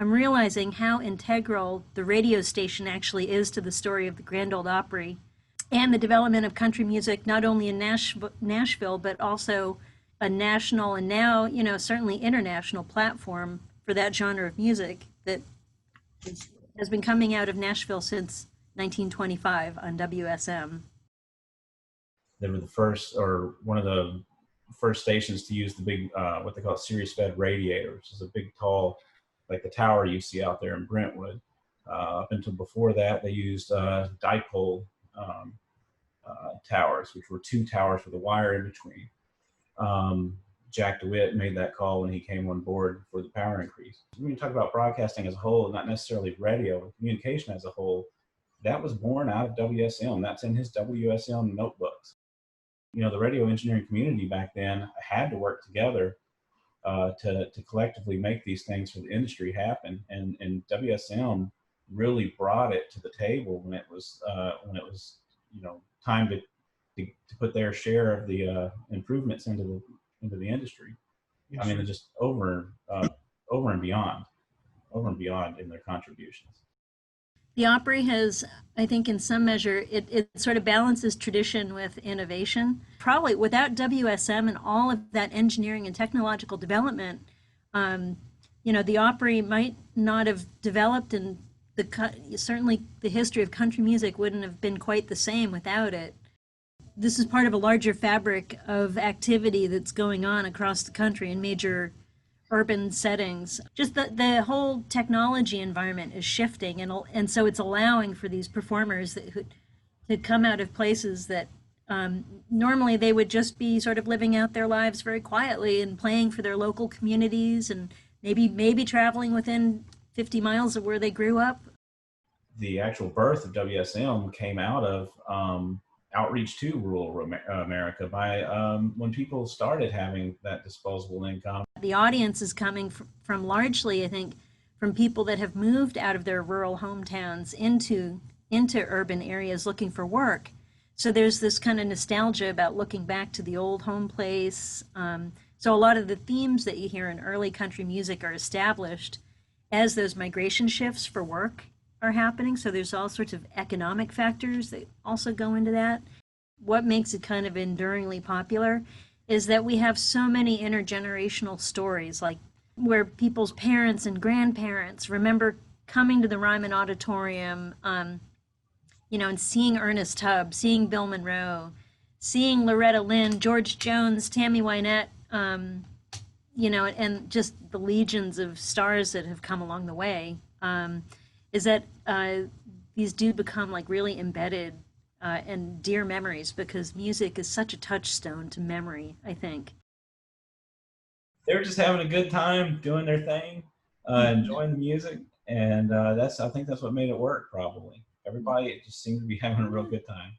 I'm realizing how integral the radio station actually is to the story of the Grand Ole Opry and the development of country music, not only in Nashville, but also a national and now, certainly international platform for that genre of music that has been coming out of Nashville since 1925 on WSM. They were the first, or one of the first stations to use the big, what they call series fed radiator, which is a big, tall, like the tower you see out there in Brentwood. Up until before that, they used dipole um, towers, which were two towers with a wire in between. Jack DeWitt made that call when he came on board for the power increase. When you talk about broadcasting as a whole, not necessarily radio, but communication as a whole, that was born out of WSM. That's in his WSM notebooks. The radio engineering community back then had to work together to collectively make these things for the industry happen. And WSM really brought it to the table when it was time to put their share of the improvements into the industry. I mean, just over and beyond in their contributions. The Opry has, I think, in some measure, it sort of balances tradition with innovation. Probably without WSM and all of that engineering and technological development, the Opry might not have developed, and certainly the history of country music wouldn't have been quite the same without it. This is part of a larger fabric of activity that's going on across the country in major urban settings. Just the whole technology environment is shifting, and so it's allowing for these performers to come out of places that normally they would just be sort of living out their lives very quietly and playing for their local communities and maybe traveling within 50 miles of where they grew up. The actual birth of WSM came out of outreach to rural America by when people started having that disposable income. The audience is coming from largely, I think, from people that have moved out of their rural hometowns into urban areas looking for work. So there's this kind of nostalgia about looking back to the old home place. So a lot of the themes that you hear in early country music are established as those migration shifts for work are happening. So there's all sorts of economic factors that also go into that. What makes it kind of enduringly popular is that we have so many intergenerational stories, like where people's parents and grandparents remember coming to the Ryman Auditorium, and seeing Ernest Tubb, seeing Bill Monroe, seeing Loretta Lynn, George Jones, Tammy Wynette, and just the legions of stars that have come along the way. Is that these do become like really embedded and dear memories, because music is such a touchstone to memory, I think. They were just having a good time doing their thing, enjoying the music, and I think that's what made it work. Probably everybody just seemed to be having a real good time.